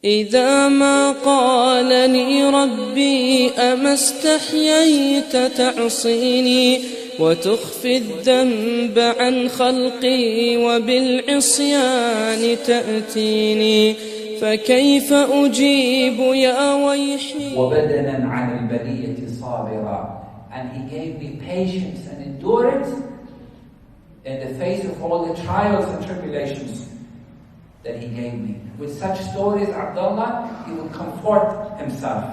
إذا ما قالني ربي أما استحييت تعصيني وتخفي الذنب عن خلقي وبالعصيان تأتيني فكيف أجيب يا ويحي. وبدنا عن البلية صابرا. And he gave me patience and endurance in the face of all the trials and tribulations that he gave me. With such stories, Abdullah, he would comfort himself.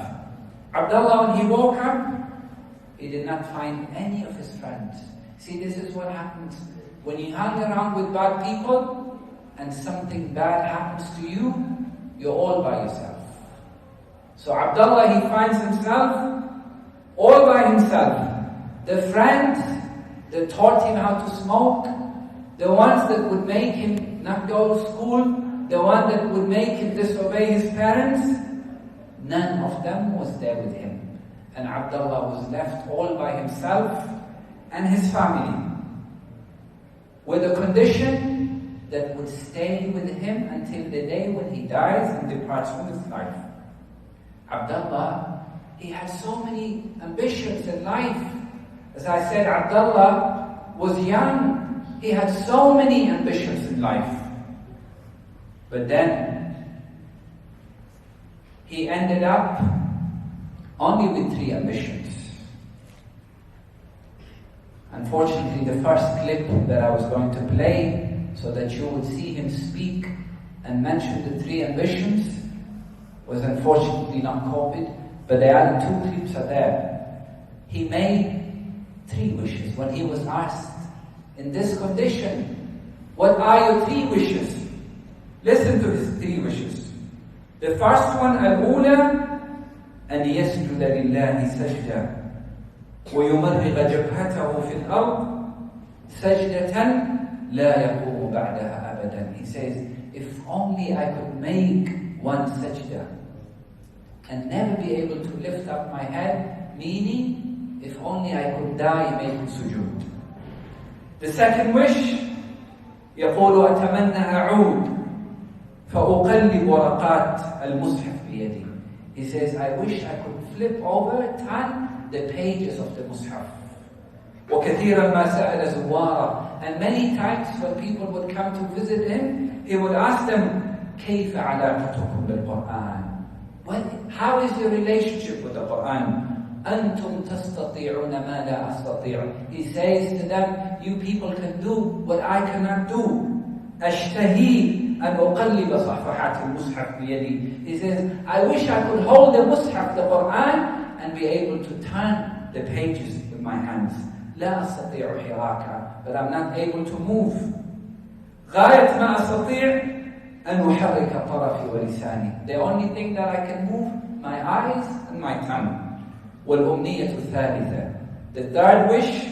Abdullah, when he woke up, he did not find any of his friends. See, this is what happens when you hang around with bad people and something bad happens to you, you're all by yourself. So Abdullah, he finds himself all by himself. The friends that taught him how to smoke, the ones that would make him not go to school, the one that would make him disobey his parents, none of them was there with him. And Abdullah was left all by himself and his family, with a condition that would stay with him until the day when he dies and departs from this life. Abdullah, he had so many ambitions in life. As I said, Abdullah was young. He had so many ambitions in life. But then, he ended up only with 3 ambitions. Unfortunately, the first clip that I was going to play, so that you would see him speak and mention the 3 ambitions, was unfortunately not copied, but the other 2 clips are there. He made 3 wishes when he was asked, in this condition, what are your 3 wishes? Listen to his 3 wishes. The first one, al-ula, أن يسجد لله سجدة ويمرغ جبهته في الأرض سجدة لا يقوم بعدها أبدا. He says, if only I could make one sajda and never be able to lift up my head, meaning, if only I could die making sujood. The second wish, يقول أتمنى أعود فأقلب ورقات المصحف بيدي. He says, I wish I could flip over, turn the pages of the Mus'haf. وَكَثِيرًا مَا سَأَلَ زُوَّارًا. And many times when people would come to visit him, he would ask them, كَيْفَ عَلَاقَتُكُمْ بِالْقُرْآنِ? How is your relationship with the Qur'an? أَنْتُمْ تَسْتَطِيعُونَ مَا لَا أَسْتَطِيعُ. He says to them, you people can do what I cannot do. أَشْتَهِي أن أقلب صفحات المصحف بيدي. He says, I wish I could hold the Mus'haf, the Quran, and be able to turn the pages with my hands. لا أستطيع حراكا, but I'm not able to move. غاية ما أستطيع أن أحرك طرفي ولساني. The only thing that I can move, my eyes and my tongue. والأمنية الثالثة. The third wish,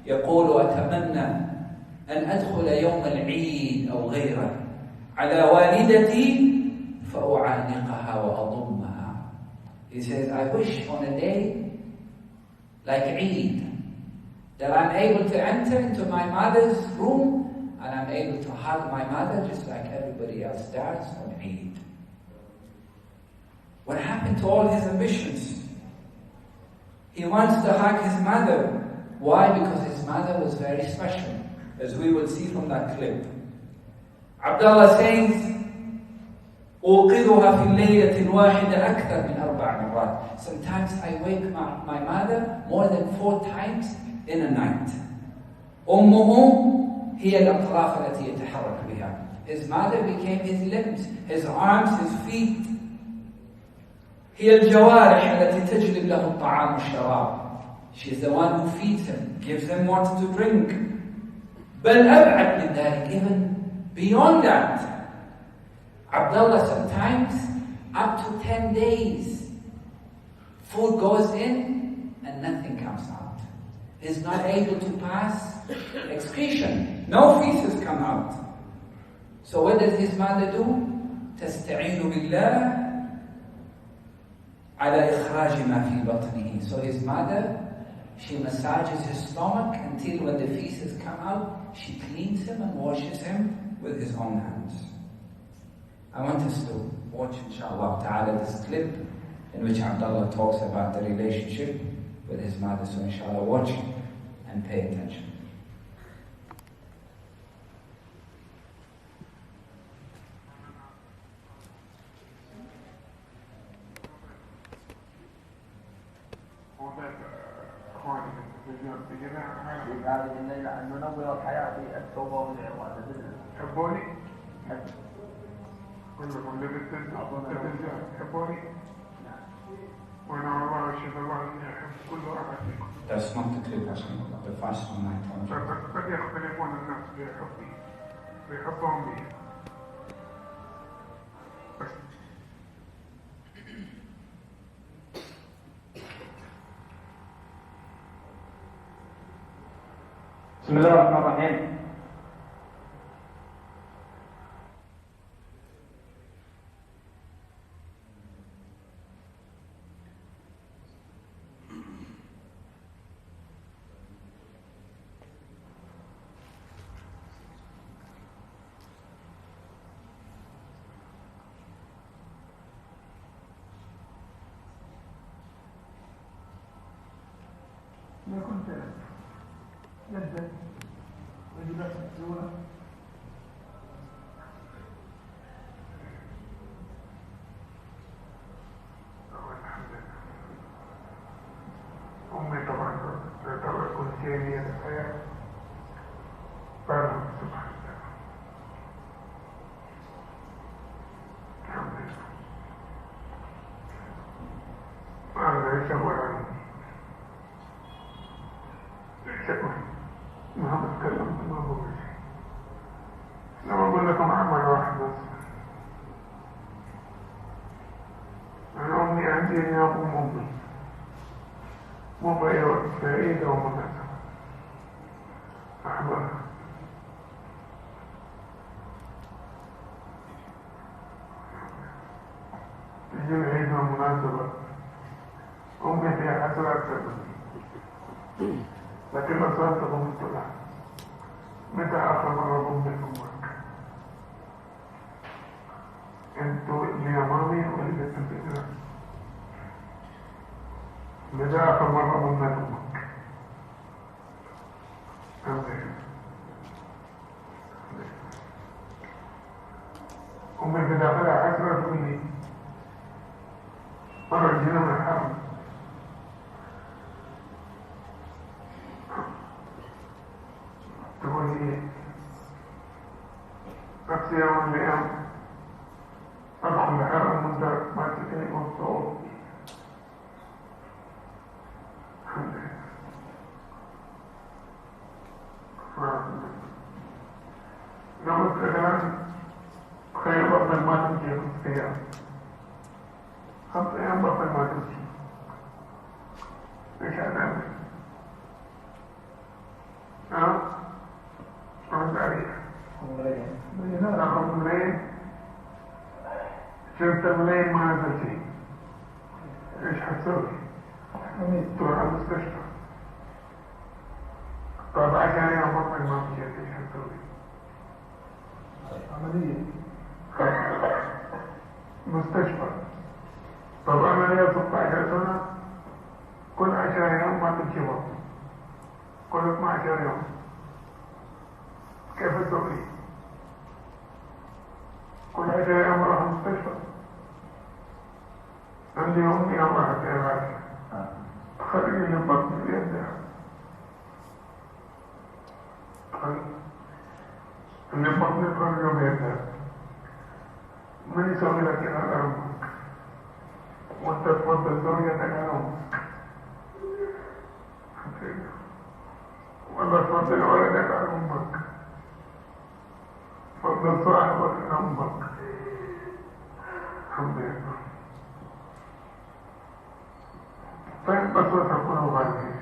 يقول أتمنى أن أدخل يوم العيد أو غيره على والدتي فأعانقها وأضمها. He says, I wish on a day like Eid that I'm able to enter into my mother's room and I'm able to hug my mother just like everybody else does on Eid. What happened to all his ambitions? He wants to hug his mother. Why? Because his mother was very special, as we will see from that clip. Abdullah says, أوقظها في الليلة الواحدة أكثر من 4 مرات. Sometimes I wake my mother more than 4 times in a night. أمه هي الأطراف التي يتحرك بها. His mother became his limbs, his arms, his feet. هي الجوارح التي تجلب له الطعام والشراب. She is the one who feeds him, gives him water to drink. بل أبعد من ذلك, even beyond that. Abdullah, sometimes up to 10 days, food goes in and nothing comes out. He's not able to pass excretion. No feces come out. So what does his mother do? تستعين بالله على إخراج ما في بطنه. So his mother, she massages his stomach until when the feces come out, she cleans him and washes him with his own hands. I want us to watch, inshallah ta'ala, this clip in which Abdullah talks about the relationship with his mother. So inshallah, watch and pay attention. هذه الليلة أن ننور الحياة في التوبة والعواد. حبوني؟ كلكم لبتنجان حبوني؟ وأنا والله أشهد الله أني أحب كل واحد منكم. That's not the clip, Hassan. The first one I told you. قد يختلفون الناس بحبي بحبهم بي. بسم الله الرحمن الرحيم. ما كنت جدا وجبت الزونة أمي طبعا تعتبر كل شيء هي الحياة بعد سبحان الله. الحمد لله. هذا يسوي عني ما بتكلم ما بقول شيء. لما أقول لكم عمل واحد بس. أنا أمي عندي نيابة أمي مو بأي وقت سعيدة ومناسبة أحبها. تجي العيد والمناسبة أمي فيها حسرات مني، لكن ما صارت ضمنت لها. متى آخر مرة ضمنت أمك؟ أنتوا اللي أمامي ولدت الفكرة. متى آخر مرة ضمنت أمك؟ أمي بداخلها حسرة مني. مرة جينا من الحرم تقول لي نفس يوم من الأيام أدخل الحرم وأنت ما تكلم الصوت. الحمد لله. نمت الآن خير بطل ما تمشي 5 أيام. 5 أيام بطل ما تمشي. إيش هنعمل؟ رد عليك. رقم 2 شلت ملايين ما نزل شيء. ايش حتسوي؟ تروح على المستشفى. طب عشان يا بطل ما مشيت ايش حتسوي؟ عملية. مستشفى. طب عملية 16 سنة كل 10 يوم ما تمشي بطل. كل 12 يوم. كيف تسوي؟ كل 10 يوم اروح المستشفى. عندي امي الله يعافيها خليني بطني بيدها. اللي بطني خليني بيدها. من يسوي لك على امك؟ وانت تفضل زوجتك على امك. ولا تفضل ولدك على امك. فضل صاحبك على امك. الحمد لله. طيب بس تكون غالي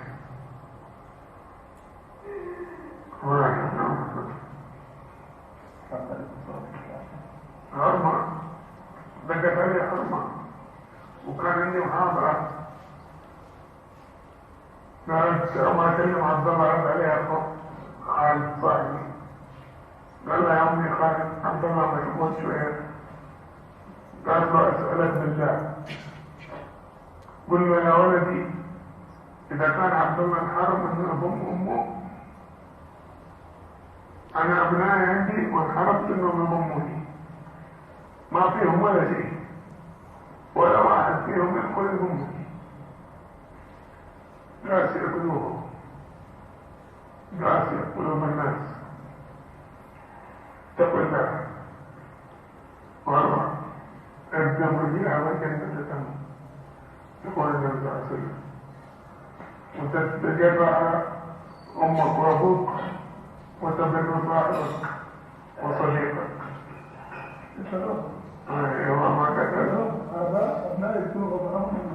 هرمة بدأت علي هرمة وكان عندي محاضرة قالت ما كلم عبد الله رد عليها خالد صاحبي قال لها يا أمي خالد عبد الله مشغول شوية قال له أسألك بالله، قل له يا ولدي إذا كان عبد الله انحرم من أبوه وأمه، أنا أبنائي عندي وانحرمت إنهم يضموني، ما فيهم ولا شيء، ولا واحد فيهم يدخل يضمني، قاسي قلوبهم، قاسي قلوب الناس، اتقوا الله واربع اقدم رجيع والجنة تتم، يقول النبي صلى الله عليه وسلم، وتتجرع أمك وأبوك وتبر صاحبك وصديقك. أيوة ما كتب هذا أبناء يكونوا غضبهم.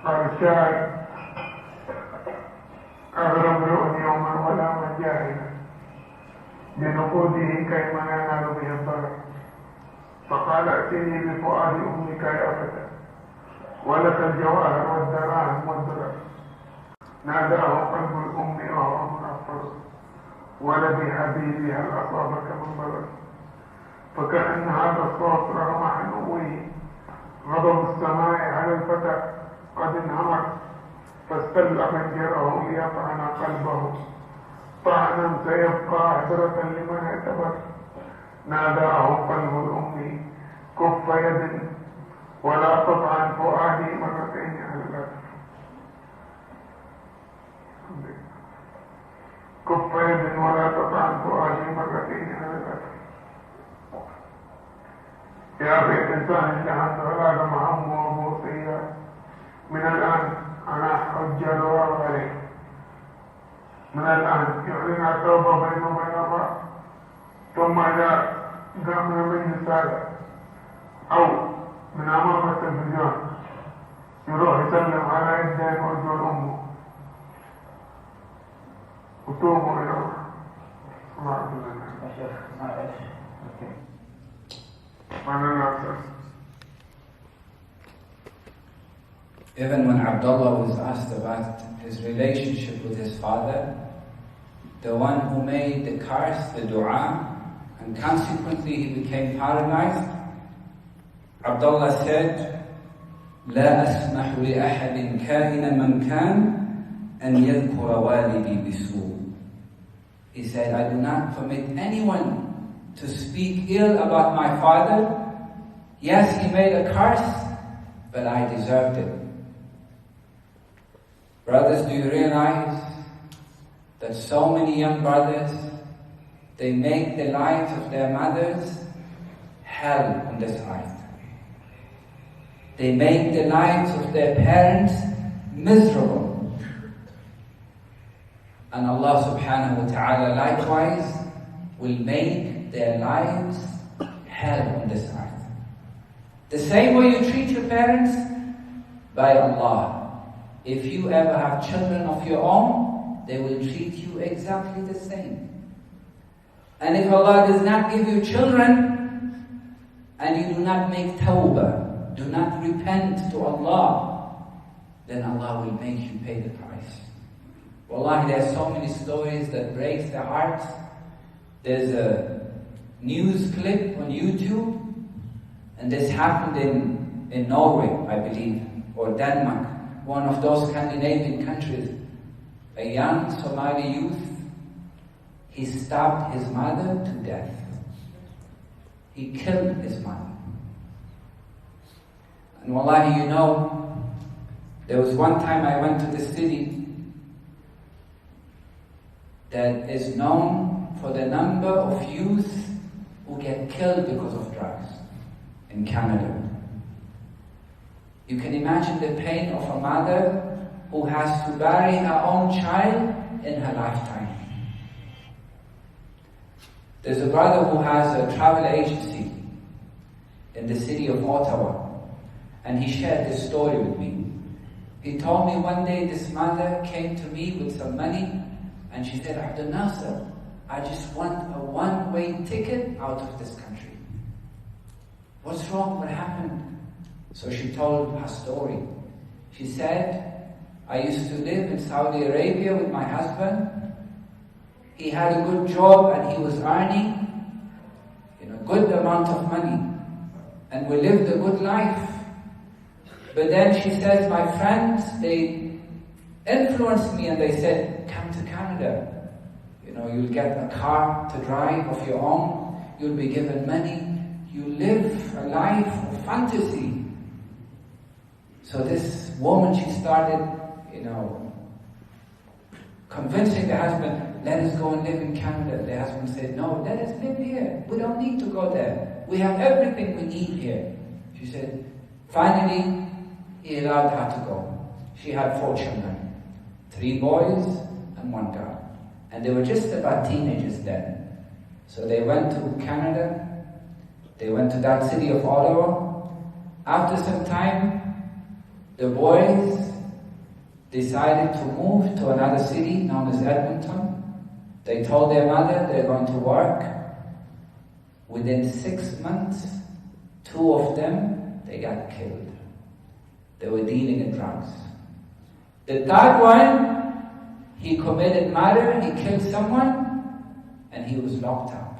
قال الشاعر أغرب امرؤ يوما ولا من جاهلا بنقوده كيما ينال به الضرر، فقال ائتني بفؤاد أمك يا فتى ولك الجواهر والدراهم والدرر، ناداه قلب الأم وهو منفر ولدي حبيبي هل أصابك من ضرر، فكأن هذا الصوت رغم حنوه غضب السماء على الفتى قد انهمر، فاستل خنجره ليطعن قلبه طعنا سيبقى عبرة لمن اعتبر، ناداه قلب الأم كف يد ولا تطعن فؤادي مرتين على الأرض، كف يد ولا تطعن فؤادي مرتين على الأرض. يا أخي الإنسان اللي عنده علاقة مع أمه وأبوه من الآن أنا حج الواو عليه، من الآن يعلن التوبة بينه وبين الله، ثم إذا قام من المجلس هذا أو من أمام التلفزيون يروح يسلم على يدين وجه أمه وتوبوا إلى الله. الله أكبر. Even when Abdullah was asked about his relationship with his father, the one who made the curse, the dua, and consequently he became paralyzed, Abdullah said, لا أسمح لأحد كائنا من كان أن يذكر والدي بسوء. He said, I do not permit anyone to speak ill about my father. Yes, he made a curse, but I deserved it. Brothers, do you realize that so many young brothers, they make the lives of their mothers hell on this earth. They make the lives of their parents miserable. And Allah subhanahu wa ta'ala likewise will make their lives hell on this earth. The same way you treat your parents, by Allah, if you ever have children of your own, they will treat you exactly the same. And if Allah does not give you children, and you do not make tawbah, do not repent to Allah, then Allah will make you pay the price. Wallahi, there are so many stories that breaks the heart. There's a news clip on YouTube, and this happened in Norway, I believe, or Denmark, one of those Scandinavian countries. A young Somali youth, he stabbed his mother to death. He killed his mother. And wallahi, you know, there was one time I went to the city that is known for the number of youth who get killed because of drugs in Canada. You can imagine the pain of a mother who has to bury her own child in her lifetime. There's a brother who has a travel agency in the city of Ottawa, and he shared this story with me. He told me one day this mother came to me with some money, and she said, Abdul Nasser, I just want a one-way ticket out of this country. What's wrong? What happened? So she told her story. She said, I used to live in Saudi Arabia with my husband. He had a good job and he was earning, good amount of money, and we lived a good life. But then she says, my friends, they influenced me and they said, come to Canada. You'll get a car to drive of your own, you'll be given money, you live a life of fantasy. So this woman, she started, convincing the husband, let us go and live in Canada. The husband said, no, let us live here. We don't need to go there. We have everything we need here. She said, finally, he allowed her to go. She had 4 children, 3 boys and 1 girl. And they were just about teenagers then. So they went to Canada. They went to that city of Ottawa. After some time, the boys decided to move to another city known as Edmonton. They told their mother they're going to work. Within 6 months, 2 of them, they got killed. They were dealing in drugs. The third one, he committed murder, he killed someone, and he was locked up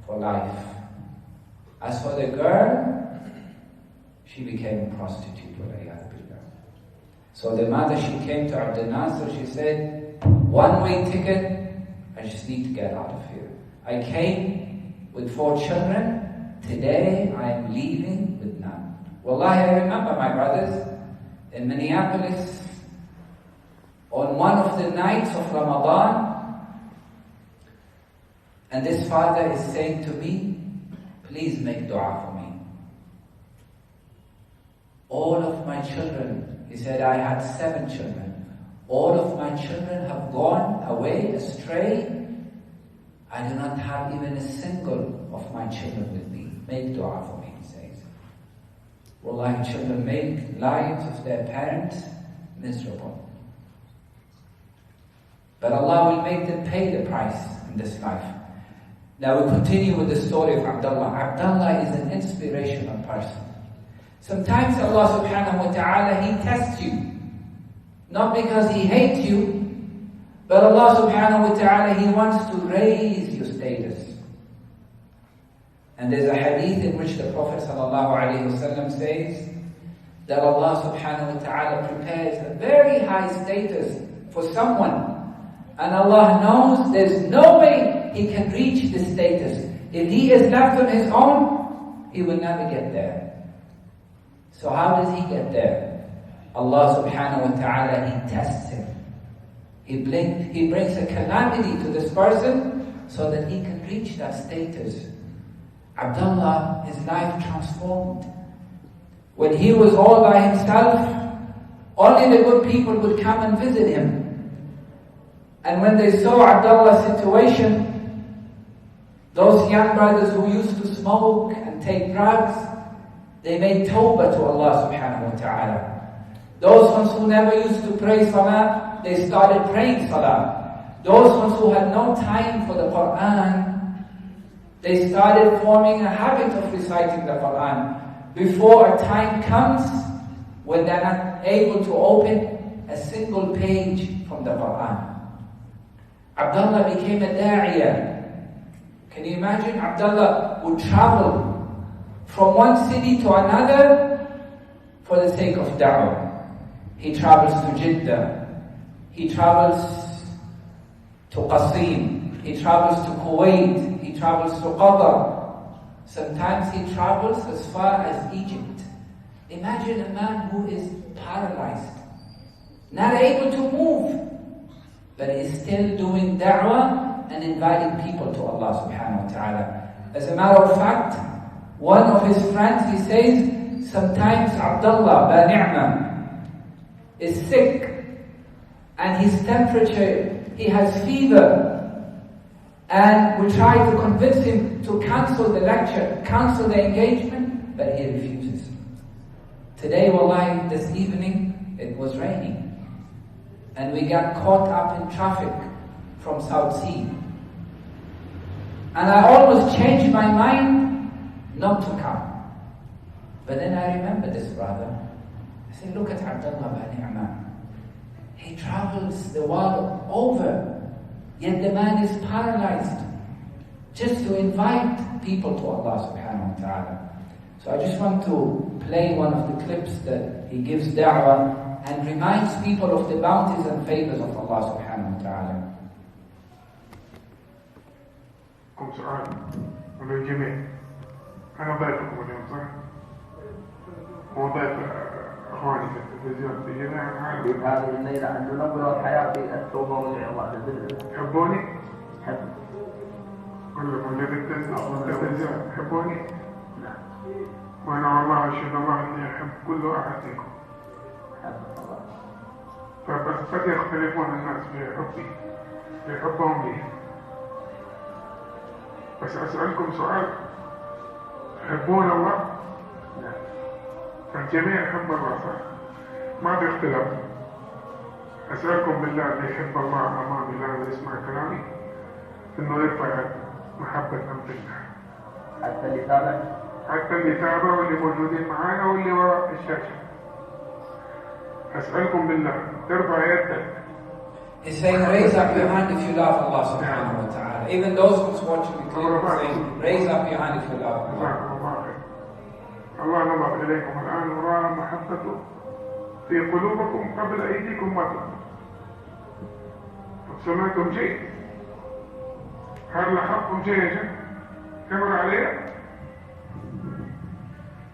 for life. As for the girl, she became a prostitute. So the mother, she came to abdulghani, she said, 1-way ticket, I just need to get out of here. I came with 4 children, today I am leaving with none. Wallahi, I remember, my brothers, in Minneapolis, on one of the nights of Ramadan, and this father is saying to me, please make dua for me. All of my children, he said, I had 7 children. All of my children have gone away astray. I do not have even a single of my children with me. Make dua for me, he says. Wallahi, children make lives of their parents miserable. But Allah will make them pay the price in this life. Now we continue with the story of Abdullah. Abdullah is an inspirational person. Sometimes Allah subhanahu wa ta'ala, He tests you. Not because He hates you, but Allah subhanahu wa ta'ala, He wants to raise your status. And there's a hadith in which the Prophet sallallahu alayhi wa sallam says that Allah subhanahu wa ta'ala prepares a very high status for someone. And Allah knows there's no way he can reach this status. If he is left on his own, he will never get there. So how does he get there? Allah subhanahu wa ta'ala, He tests him. He brings a calamity to this person so that he can reach that status. Abdullah, his life transformed. When he was all by himself, only the good people would come and visit him. And when they saw Abdullah's situation, those young brothers who used to smoke and take drugs, they made tawbah to Allah subhanahu wa ta'ala. Those ones who never used to pray salah, they started praying salah. Those ones who had no time for the Quran, they started forming a habit of reciting the Quran. Before a time comes when they're not able to open a single page from the Quran. Abdullah became a da'iyah. Can you imagine? Abdullah would travel from one city to another for the sake of da'wah. He travels to Jeddah. He travels to Qasim. He travels to Kuwait. He travels to Qatar. Sometimes he travels as far as Egypt. Imagine a man who is paralyzed, not able to move, but is still doing da'wah and inviting people to Allah subhanahu wa ta'ala. As a matter of fact, one of his friends, he says, sometimes Abdullah ba-ni'mah is sick and his temperature, he has fever, and we try to convince him to cancel the lecture, cancel the engagement, but he refuses. Today, wallahi, this evening, it was raining. And we got caught up in traffic from South Sea. And I almost changed my mind not to come. But then I remember this brother. I said, look at Abdullah ba-ni'mah. He travels the world over, yet the man is paralyzed just to invite people to Allah subhanahu wa ta'ala. So I just want to play one of the clips that he gives da'wah and reminds people of the bounties and favors of Allah subhanahu wa ta'ala. كم سؤال من الجميع. أنا ضيفكم اليوم صح؟ مو ضيف أخواني في التلفزيون في جميع في هذه الليلة أن ننور الحياة في التوبة والعظة بالله. تحبوني؟ حب. كلكم اللي بالتلفزيون تحبوني؟ نعم. وأنا والله أشهد الله إني أحب كل واحد فيكم. حب الله. فبس قد يختلفون الناس في حبهم لي. بس أسألكم سؤال، تحبون الله؟ نعم. الجميع يحب الله صح؟ ما في اختلاف. أسألكم بالله اللي يحب الله أمامي لا يسمع كلامي إنه يرفع محبة في الله. حتى اللي تابع. حتى اللي تابعوا واللي موجودين معانا واللي وراء الشاشة. أسألكم بالله ترفع يدك. He's saying, raise up your hand if you love Allah subhanahu wa ta'ala. Even those who's watching the clip are saying, raise up your hand if you love Allah. الله نظر إليكم الآن ورأى محبته في قلوبكم قبل أيديكم ما تقول. سمعتم شيء؟ هل لاحظتم شيء؟ كمر عليه؟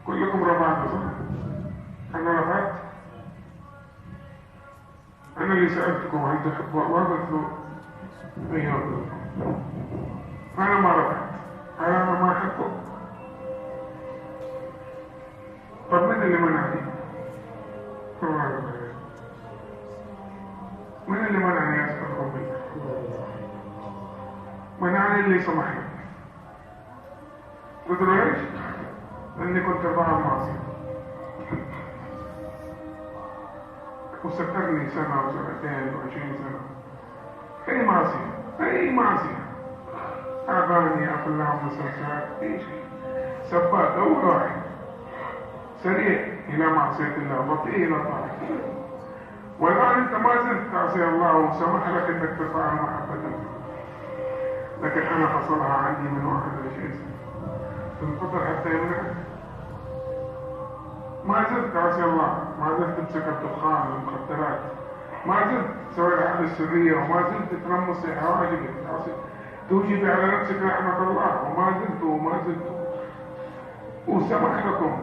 كلكم رفعتوا صح؟ أنا رفعت؟ أنا اللي سألتكم هل تحبوا الله؟ قلتوا أيوه. أنا ما رفعت. أنا ما أحبه. طب من اللي منعني؟ من اللي منعني أسألكم بالله؟ منعني اللي سمح لي. تدروا ليش؟ لأني كنت بعمل معصية وسترني سنة وسنتين و20 سنة. أي معصية أغاني أفلام مسلسلات أي شيء. سباق أول واحد سريع إلى معصية الله بطيء إلى طاعته. والآن أنت ما زلت تعصي الله وسمح لك أنك تفعل محبة، لكن أنا حصلها عندي من 21 سنة. تنتظر حتى يمنعك. ما زلت تعصي الله، ما زلت تمسك الدخان والمخدرات، ما زلت تسوي العادة السرية، وما زلت ترمصي حواجبك، توجبي على نفسك رحمة الله، وما زلت وسمح لكم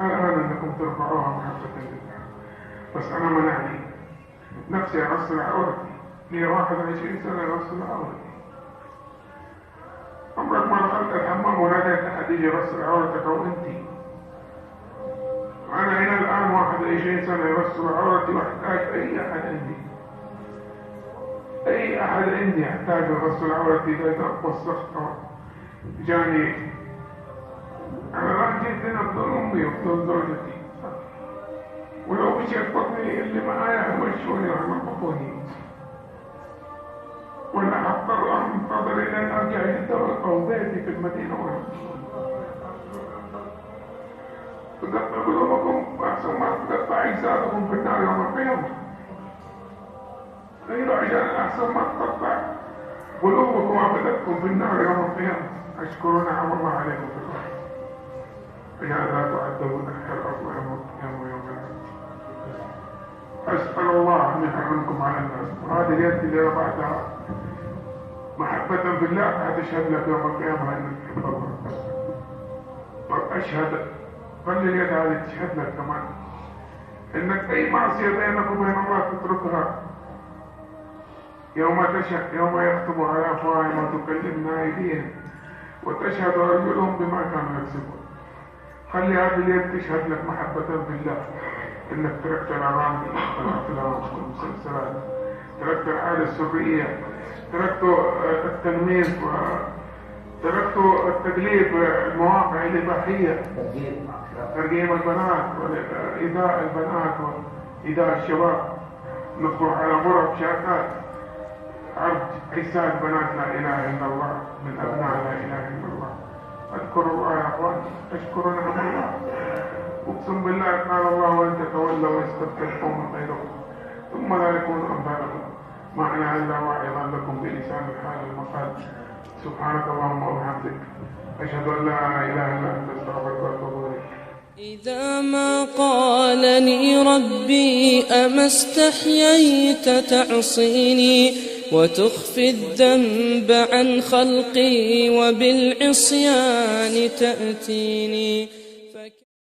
الآن أنكم ترفعوها محبة لله. بس أنا منعني نفسي أغسل عورتي، لي 21 سنة أغسل عورتي. عمرك ما دخلت الحمام وناديت أحد يجي يغسل عورتك أو أنتي؟ أنا هنا الآن 21 سنة يغسل عورتي واحتاج أي أحد عندي يحتاج يغسل عورتي إذا وسخت جاني. أنا الآن جيت هنا بدون أمي وبدون زوجتي، ولو مشيت بطني اللي معايا همشوني وهنطقوني، ولا أضطر أنتظر إلى أن أرجع جدة أو بيتي في المدينة تقطع قلوبكم وأحسن ما تقطع أجسادكم في النار يوم القيامة. غير عشان أحسن ما تقطع قلوبكم وأبدتكم في النار يوم القيامة. أشكر نعم الله عليكم في الأرض. يا لا تعذبون تحت الأرض يوم القيامة ويوم القيامة. أسأل الله أن يحرمكم على الناس. وهذه اليد اللي رفعتها محبة بالله هتشهد لك يوم القيامة أنك تحب الله. أشهد خلي اليد هذه تشهد لك كمان انك اي معصية بينك وبين الله تتركها. يوم يختم على افواههم وتكلمنا ايديهم وتشهد ارجلهم بما كانوا يكسبون. خلي هذه اليد تشهد لك محبة بالله انك تركت الاغاني والافلام والمسلسلات، تركت العادة السرية، تركت التنمير، تركت التقليد المواقع الإباحية، ترقيم البنات وإيذاء البنات وإيذاء الشباب، ندخل على غرف شاكات عرض عساد بنات لا إله إلا الله من أبناء لا إله إلا الله. أذكر الله يا أخوان، أشكر نعم الله. أقسم بالله قال الله وإن تتولوا ويستبدل قوما غيركم ثم لا يكونوا أمثالكم. ما أنا إلا واعظا لكم بلسان الحال المقال. سبحانك اللهم وبحمدك أشهد أن لا إله إلا أنت أستغفرك وأتوب إليك. إذا ما قالني ربي أما استحييت تعصيني وتخفي الذنب عن خلقي وبالعصيان تأتيني